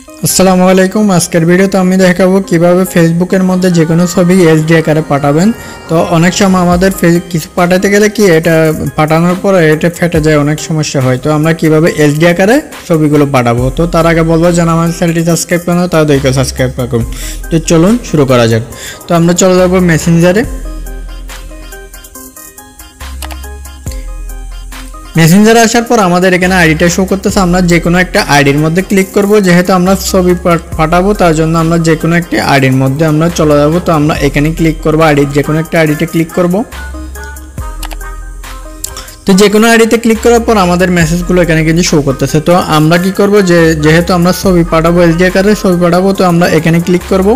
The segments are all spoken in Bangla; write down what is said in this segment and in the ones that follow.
আসসালামু আলাইকুম। আজকের ভিডিওতে আমি দেখাবো কিভাবে ফেসবুকের মধ্যে যে কোনো ছবি এইচডি আকারে পাঠাবেন। তো অনেক সময় আমাদের কিছু পাঠাতে গেলে কি এটা পাঠানোর পর এটা ফেটে যায়, অনেক সমস্যা হয়। তো আমরা কিভাবে এইচডি আকারে ছবিগুলো পাঠাবো, তো তার আগে বলবো যেন আমার চ্যানেলটি সাবস্ক্রাইব করুন, তাদেরকে সাবস্ক্রাইব করুন। তো চলুন শুরু করা যাক। তো আমরা চলে যাবো মেসেঞ্জারে। মেসেঞ্জারে আসার পর আমাদের এখানে আইডিটা শো করতেছে। আমরা যে কোনো একটা আইডির মধ্যে ক্লিক করব, যেহেতু আমরা ছবি পাঠাবো তার জন্য আমরা যে কোনো একটা আইডির মধ্যে আমরা চলে যাব। তো আমরা এখানে ক্লিক করব, আইডির যে কোনো একটা আইডিতে ক্লিক করব। তো যে কোনো আইডিতে ক্লিক করার পর আমাদের মেসেজগুলো এখানে কিন্তু শো করতেছে। তো আমরা কি করব, যেহেতু আমরা ছবি পাঠাবো, এইচডি আকারে ছবি পাঠাবো, তো আমরা এখানে ক্লিক করব।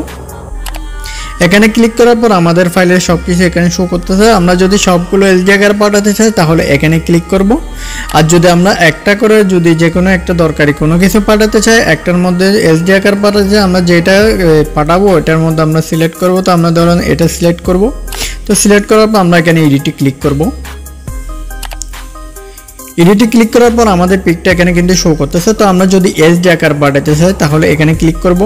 এখানে ক্লিক করার পর আমাদের ফাইলের সবকিছু এখানে শো করতেছে। আমরা যদি সবগুলো এইচডি আকারে পাঠাতে চাই তাহলে এখানে ক্লিক করব। আর যদি আমরা একটা করে যদি যে কোনো একটা দরকারি কোনো কিছু পাঠাতে চাই, একটার মধ্যে এইচডি আকার পাঠাতে আমরা যেটা পাঠাবো এটার মধ্যে আমরা সিলেক্ট করব। তো আমরা ধরুন এটা সিলেক্ট করব। তো সিলেক্ট করার পর আমরা এখানে এডিটে ক্লিক করব। এডিটে ক্লিক করার পর আমাদের পিকটা এখানে কিন্তু শো করতেছে। তো আমরা যদি এইচডি আকার পাঠাতে চাই তাহলে এখানে ক্লিক করব।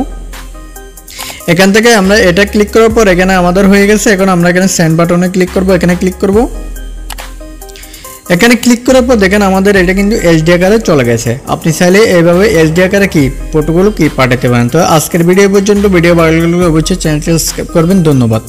এখান থেকে আমরা এটা ক্লিক করার পর এখানে আমাদের হয়ে গেছে। এখন আমরা এখানে সেন্ড বাটনে ক্লিক করব, এখানে ক্লিক করব। এখানে ক্লিক করার পর দেখেন আমাদের এটা কিন্তু এইচডি আকারে চলে গেছে। আপনি চাইলে এইভাবে এইচডি আকারে কি ফটোগুলো কি পাঠাতে পারেন। তো আজকের ভিডিও পর্যন্ত। ভিডিও ভালো লাগলে অবশ্যই চ্যানেলটি সাবস্ক্রাইব করবেন। ধন্যবাদ।